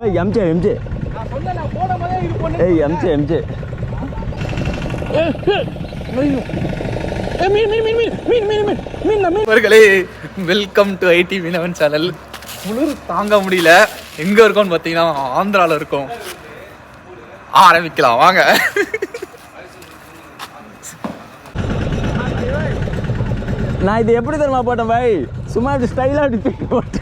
MJ MJ ஏய் MJ MJ அவர்களே welcome to ID Meenavan channel. குளிர் தாங்க முடியல. எங்க இருக்கோம்னு பார்த்தீங்கன்னா ஆந்திராவில் இருக்கோம். ஆரம்பிக்கலாம் வாங்க. நான் இது எப்படி தெரியுமா போட்டேன் பாய், சும்மா இப்படி ஸ்டைலாக அப்படி தூக்கி போட்டேன்.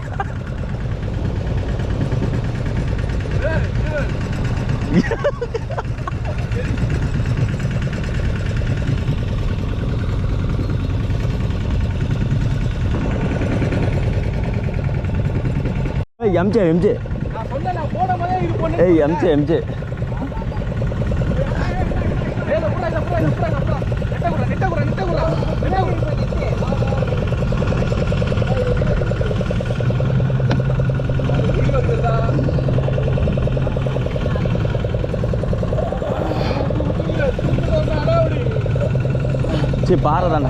எம்ஜே எம்ஜே ஏய் எம்ஜே எம்ஜே சரி பாறை தானே.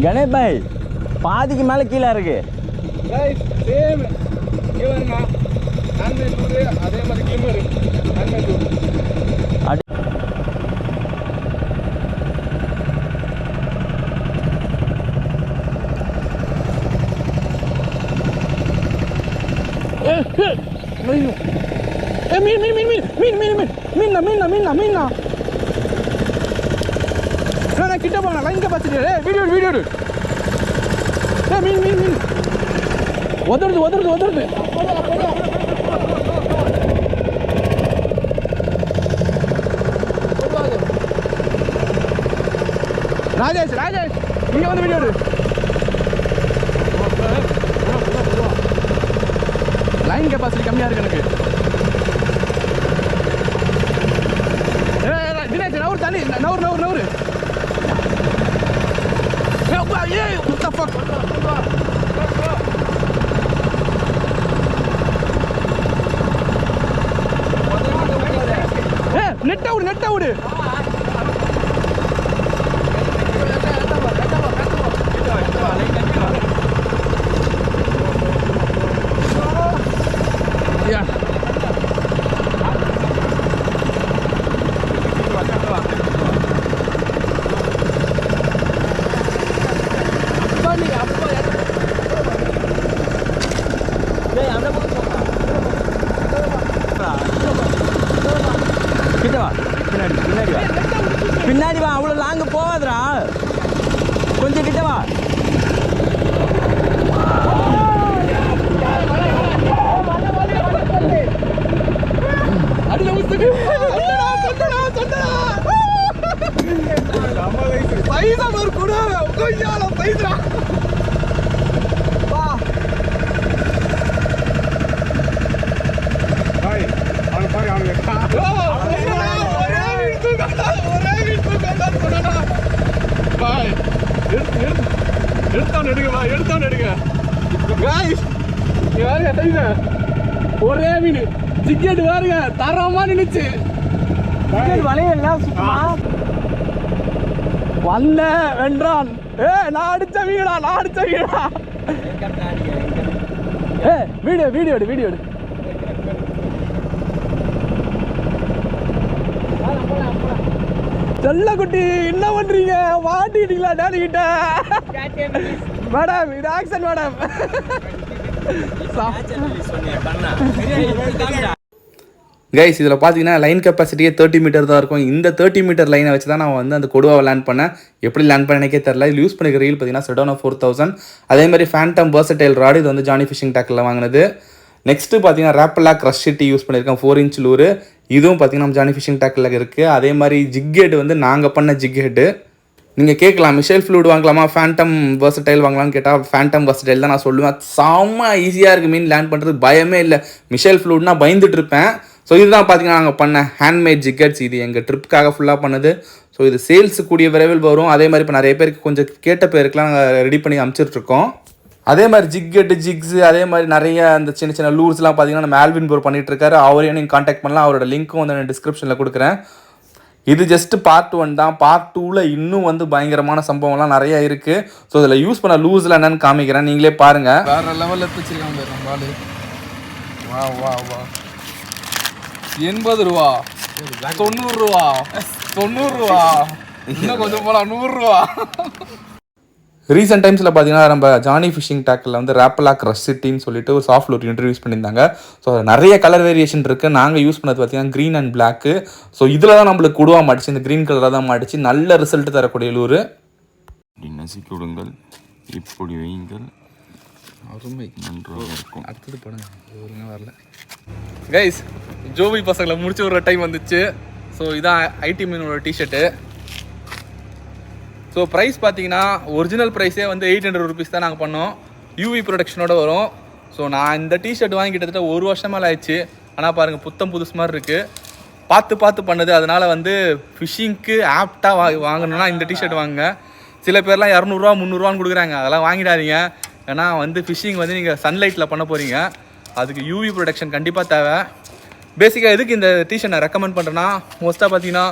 கணேஷ் பாய் பாதிக்கு மேலே கீழே இருக்கு. கிட்ட போங்க லைன் கெப்பாசிட்டி. வீடியோ வீடியோ மீன் மீன் மீன் ஒதுருது ஒதுருது ஒதுருது. ராஜேஷ் ராஜேஷ் இங்க வந்து வீடியோ எடு. லைன் கெப்பாசிட்டி கம்மியா இருக்கு எனக்கு. தினேஷ் நவுறு தண்ணி நவுறு நவுறு நவுறு. Hey, what the fuck? Hey, net out, net out. Yeah. பின்னாடி வா, அவ்வளோ லாங்கு போவாதரா, கொஞ்சம் கிட்ட வா. ஒரே மீன் டிக்கெட் பாருங்க தரமா நினைச்சு வலையெல்லாம் வல்ல வென்றான். நான் அடிச்ச வீடா நான் அடிச்ச வீடா. வீடியோ வீடியோ எடு வீடியோ எடு. செல்ல குட்டி என்ன பண்றீங்க, மாட்டிக்கிட்டீங்களா டேடி கிட்ட? மேடம் இது ஆக்சன் மேடம். கைஸ் இதில் பார்த்தீங்கன்னா லைன் கெப்பாசிட்டியே 30 மீட்டர் தான் இருக்கும். இந்த 30 மீட்டர் லைனை வச்சு தான் நான் வந்து அந்த கொடுவாவை லேண்ட் பண்ணேன். எப்படி லேண்ட் பண்ண எனக்கே தெரில. இது யூஸ் பண்ணிக்கிற ரீல் பார்த்தீங்கன்னா செடோனா 4000. அதே மாதிரி ஃபேண்டம் வெர்சடைல் ராடு, இது வந்து ஜானி ஃபிஷிங் டேக்கில் வாங்கினது. நெக்ஸ்ட்டு பார்த்தீங்கன்னா ரேப்பலா க்ரஷ் ஷிட்டி யூஸ் பண்ணியிருக்கேன் 4 இன்ச் லூரு. இதுவும் பார்த்தீங்கன்னா ஜானி ஃபிஷிங் டேக்கில் இருக்குது. அதே மாதிரி ஜிக்கெட் வந்து நாங்கள் பண்ண ஜிக்கெட்டு. நீங்கள் கேட்கலாம் மிஷேல் ஃப்ளூட் வாங்கலாமா ஃபேண்டம் வெர்சடைல் வாங்கலாம்னு கேட்டால் ஃபேண்டம் வெர்சடைல் தான் நான் சொல்லுவேன். செம்ம ஈஸியாக இருக்குது மீன் லேண்ட் பண்ணுறது, பயமே இல்லை. மிஷேல் ஃப்ளூட்னா பயந்துட்டு இருப்பேன். ஸோ இதுதான் பார்த்தீங்கன்னா நாங்கள் பண்ண ஹேண்ட்மேட் ஜிக்கெட்ஸ். இது எங்கள் ட்ரிப்புக்காக ஃபுல்லாக பண்ணது. ஸோ இது சேல்ஸு கூடிய விரைவில் வரும். அதே மாதிரி இப்போ நிறைய பேருக்கு கொஞ்சம் கேட்ட பேருக்குலாம் நாங்கள் ரெடி பண்ணி அனுப்பிச்சிட்ருக்கோம். அதே மாதிரி ஜிக்கெட்டு ஜிக்ஸு அதே மாதிரி நிறைய அந்த சின்ன சின்ன லூர்ஸ்லாம் பார்த்தீங்கன்னா நம்ம ஆல்வின் ப்ரோ பண்ணிகிட்ருக்காரு. அவரையும் நீங்கள் காண்டாக்ட் பண்ணலாம். அவரோட லிங்க்கும் வந்து நான் டிஸ்கிரிப்ஷனில் கொடுக்குறேன். இது ஜஸ்ட் பார்ட் 1 தான். பார்ட் 2ல இன்னும் வந்து பயங்கரமான சம்பவம்லாம் நிறைய இருக்குது. ஸோ இதில் யூஸ் பண்ண லூஸில் என்னன்னு காமிக்கிறேன், நீங்களே பாருங்கள். வேறு லெவலில் வச்சுருக்காங்க நம்ம ஆள். வா வா வா 80 ரூபா 90 ரூபா 90 ரூபா இன்னும் கொஞ்சம் போகலாம் 100 ரூபா. ரீசெண்ட் டைம்ஸில் பார்த்தீங்கன்னா நம்ம ஜானி ஃபிஷிங் டேக்கில் வந்து ரேப்பலாக் ரஷ் சிட்டின்னு சொல்லிட்டு ஒரு சாஃப்ட் லூர் இன்ட்ரடியூஸ் பண்ணியிருந்தாங்க. ஸோ நிறைய கலர் வேரியேஷன் இருக்குது. நாங்கள் யூஸ் பண்ணது பார்த்தீங்கன்னா க்ரீன் அண்ட் பிளாக்கு. ஸோ இதில் தான் நம்மளுக்கு கொடுவா மாட்டிச்சு, இந்த க்ரீன் கலராக தான் மாட்டிச்சு. நல்ல ரிசல்ட் தரக்கூடிய லூரு. நசுக்கி விடுங்கள், இப்படி வையுங்கள், அருமை நன்றாக இருக்கும். அடுத்தது படுங்க, ஒருங்க வரல. கைஸ் ஜோபி பசங்களை முடிச்ச ஒரு டைம் வந்துச்சு. ஸோ இதான் ஐடி மீனோட டிஷர்ட்டு. ஸோ ப்ரைஸ் பார்த்தீங்கன்னா ஒரிஜினல் ப்ரைஸே வந்து 800 ருபீஸ் தான் நாங்கள் பண்ணோம். யூவி ப்ரொடக்ஷனோட வரும். ஸோ நான் இந்த டிஷர்ட் வாங்கி கிட்டத்தட்ட 1 வருஷம் மேலே ஆயிடுச்சு. ஆனால் பாருங்கள் புத்தம் புதுசு மாதிரி இருக்குது. பார்த்து பண்ணது. அதனால் வந்து ஃபிஷ்ஷிங்க்கு ஆப்டாக வாங்கணுன்னா இந்த டிஷர்ட் வாங்குங்க. சில பேர்லாம் 200 300 கொடுக்குறாங்க. அதெல்லாம் வாங்கிடாதீங்க. ஏன்னா வந்து ஃபிஷ்ஷிங் வந்து நீங்கள் சன்லைட்டில் பண்ண போகிறீங்க. அதுக்கு யூவி ப்ரொடக்ஷன் கண்டிப்பாக தேவை. பேசிக்காக எதுக்கு இந்த டிஷர்ட் நான் ரெக்கமெண்ட் பண்ணுறேன்னா, மோஸ்ட்டாக பார்த்தீங்கன்னா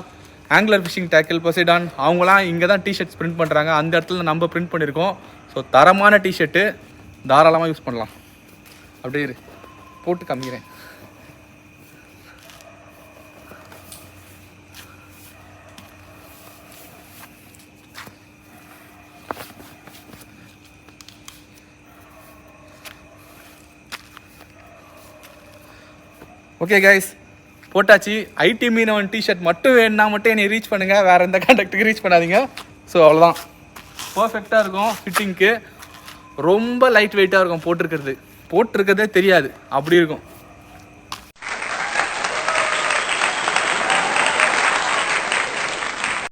ஆங்குலர் ஃபிஷிங் டேக்கிள் பொசைடான் அவங்களாம் இங்கே தான் டிஷர்ட்ஸ் பிரிண்ட் பண்ணுறாங்க. அந்த இடத்துல நம்ம பிரிண்ட் பண்ணியிருக்கோம். ஸோ தரமான டிஷர்ட்டு தாராளமாக யூஸ் பண்ணலாம். அப்படியே போட்டு காமிக்கிறேன். ஓகே கைஸ், போட்டாச்சு. ஐடி மீனவன் டிஷர்ட் மட்டும் வேணுன்னா மட்டும் என்னை ரீச் பண்ணுங்கள். வேறு எந்த கான்டாக்டுக்கு ரீச் பண்ணாதீங்க. ஸோ அவ்வளோதான். பர்ஃபெக்டாக இருக்கும் ஃபிட்டிங்க்கு. ரொம்ப லைட் வெயிட்டாக இருக்கும். போட்டிருக்கிறதே தெரியாது, அப்படி இருக்கும்.